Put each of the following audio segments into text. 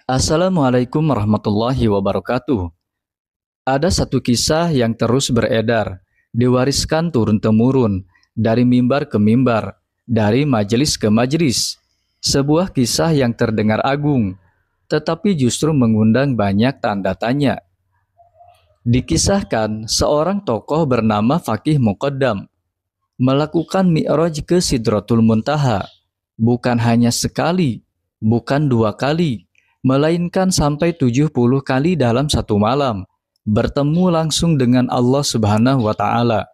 Assalamualaikum warahmatullahi wabarakatuh. Ada satu kisah yang terus beredar, diwariskan turun-temurun, dari mimbar ke mimbar, dari majelis ke majelis. Sebuah kisah yang terdengar agung, tetapi justru mengundang banyak tanda tanya. Dikisahkan, seorang tokoh bernama Faqih Muqaddam melakukan mi'raj ke Sidratul Muntaha, bukan hanya sekali, bukan dua kali, melainkan sampai 70 kali dalam satu malam, bertemu langsung dengan Allah Subhanahu wa Ta'ala.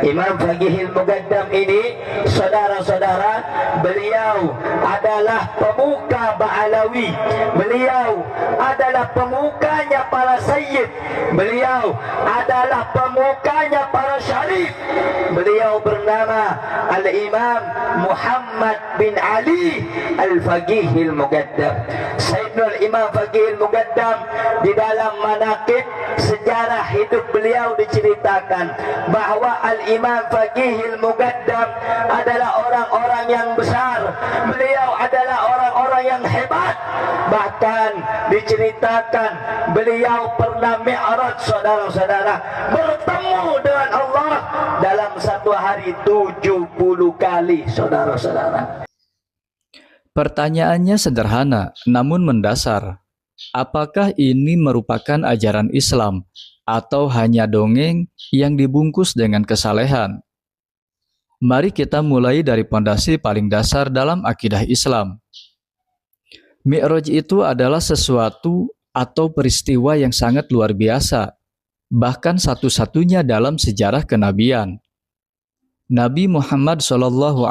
Imam Faqihil Muqaddam ini, saudara-saudara, beliau adalah pemuka Ba'alawi. Beliau adalah pemukanya para sayyid. Beliau adalah pemukanya para syarif. Beliau bernama Al-Imam Muhammad bin Ali Al-Faqihil Muqaddam. Sayyidul Imam Faqihil Muqaddam, di dalam manaqib sejarah hidup beliau diceritakan bahwa Al-Imam Faqihil Muqaddam adalah orang-orang yang besar. Beliau adalah orang-orang yang hebat. Bahkan diceritakan beliau pernah mi'raj, saudara-saudara, bertemu dengan Allah dalam satu hari 70 kali, saudara-saudara. Pertanyaannya sederhana, namun mendasar. Apakah ini merupakan ajaran Islam atau hanya dongeng yang dibungkus dengan kesalehan? Mari kita mulai dari pondasi paling dasar dalam akidah Islam. Mi'raj itu adalah sesuatu atau peristiwa yang sangat luar biasa, bahkan satu-satunya dalam sejarah kenabian. Nabi Muhammad SAW,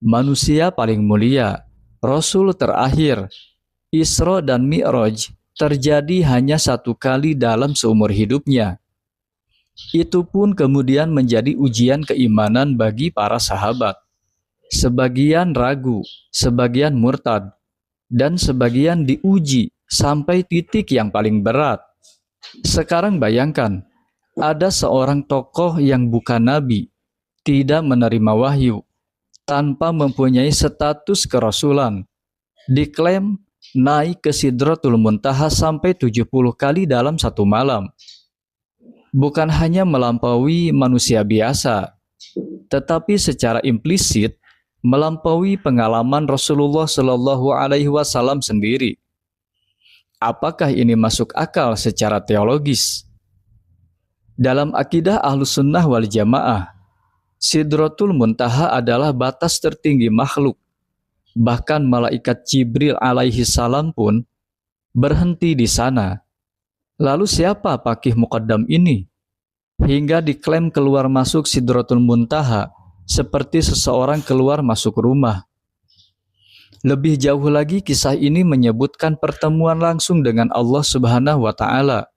manusia paling mulia, Rasul terakhir, Isra dan Mi'raj terjadi hanya satu kali dalam seumur hidupnya. Itu pun kemudian menjadi ujian keimanan bagi para sahabat. Sebagian ragu, sebagian murtad, dan sebagian diuji sampai titik yang paling berat. Sekarang bayangkan, ada seorang tokoh yang bukan nabi, tidak menerima wahyu, tanpa mempunyai status kerasulan, diklaim naik ke Sidratul Muntaha sampai 70 kali dalam satu malam. Bukan hanya melampaui manusia biasa, tetapi secara implisit melampaui pengalaman Rasulullah Shallallahu Alaihi Wasallam sendiri. Apakah ini masuk akal secara teologis? Dalam akidah Ahlus Sunnah wal Jamaah, Sidratul Muntaha adalah batas tertinggi makhluk. Bahkan malaikat Jibril alaihi salam pun berhenti di sana. Lalu siapa Faqih Muqaddam ini? Hingga diklaim keluar masuk Sidratul Muntaha seperti seseorang keluar masuk rumah. Lebih jauh lagi, kisah ini menyebutkan pertemuan langsung dengan Allah Subhanahu wa Ta'ala.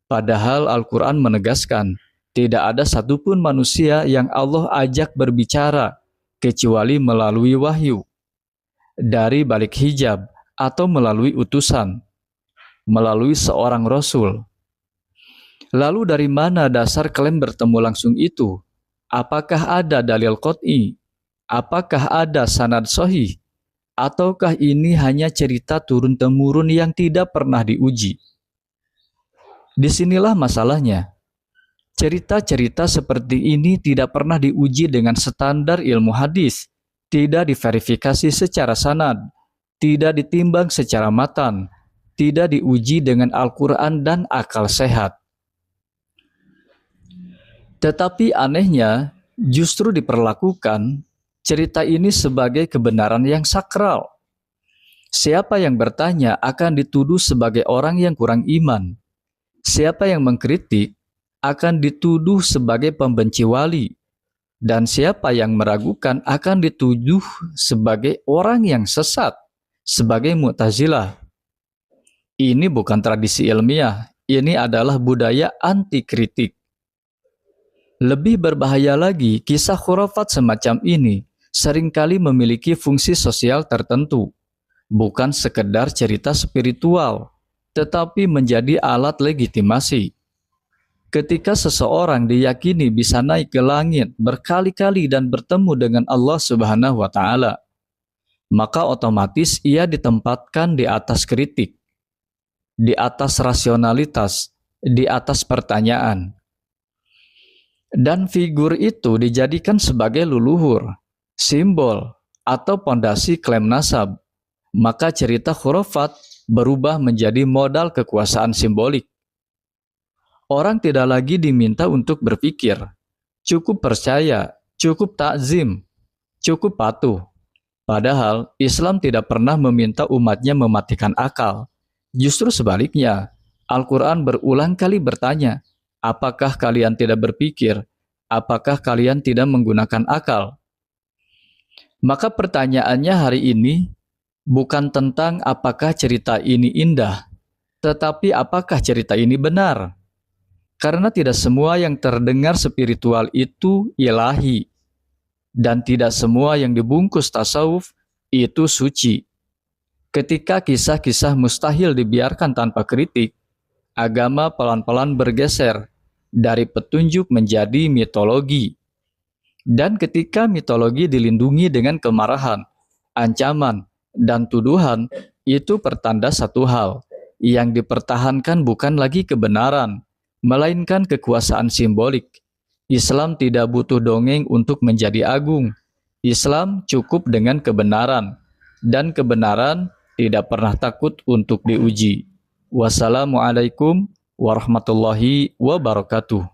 Padahal Al-Quran menegaskan, tidak ada satupun manusia yang Allah ajak berbicara kecuali melalui wahyu, dari balik hijab atau melalui utusan, melalui seorang Rasul. Lalu dari mana dasar klaim bertemu langsung itu? Apakah ada dalil qot'i? Apakah ada sanad sahih? Ataukah ini hanya cerita turun-temurun yang tidak pernah diuji? Disinilah masalahnya. Cerita-cerita seperti ini tidak pernah diuji dengan standar ilmu hadis, tidak diverifikasi secara sanad, tidak ditimbang secara matan, tidak diuji dengan Al-Quran dan akal sehat. Tetapi anehnya, justru diperlakukan cerita ini sebagai kebenaran yang sakral. Siapa yang bertanya akan dituduh sebagai orang yang kurang iman. Siapa yang mengkritik akan dituduh sebagai pembenci wali. Dan siapa yang meragukan akan dituduh sebagai orang yang sesat, sebagai Mu'tazilah. Ini bukan tradisi ilmiah, ini adalah budaya anti kritik. Lebih berbahaya lagi, kisah khurafat semacam ini seringkali memiliki fungsi sosial tertentu, bukan sekedar cerita spiritual, tetapi menjadi alat legitimasi. Ketika seseorang diyakini bisa naik ke langit berkali-kali dan bertemu dengan Allah Subhanahu wa Ta'ala, maka otomatis ia ditempatkan di atas kritik, di atas rasionalitas, di atas pertanyaan. Dan figur itu dijadikan sebagai leluhur, simbol, atau pondasi klaim nasab. Maka cerita khurafat berubah menjadi modal kekuasaan simbolik. Orang tidak lagi diminta untuk berpikir, cukup percaya, cukup takzim, cukup patuh. Padahal Islam tidak pernah meminta umatnya mematikan akal. Justru sebaliknya, Al-Quran berulang kali bertanya, apakah kalian tidak berpikir? Apakah kalian tidak menggunakan akal? Maka pertanyaannya hari ini bukan tentang apakah cerita ini indah, tetapi apakah cerita ini benar? Karena tidak semua yang terdengar spiritual itu ilahi, dan tidak semua yang dibungkus tasawuf itu suci. Ketika kisah-kisah mustahil dibiarkan tanpa kritik, agama pelan-pelan bergeser dari petunjuk menjadi mitologi. Dan ketika mitologi dilindungi dengan kemarahan, ancaman, dan tuduhan, itu pertanda satu hal, yang dipertahankan bukan lagi kebenaran, melainkan kekuasaan simbolik. Islam tidak butuh dongeng untuk menjadi agung. Islam cukup dengan kebenaran, dan kebenaran tidak pernah takut untuk diuji. Wassalamualaikum warahmatullahi wabarakatuh.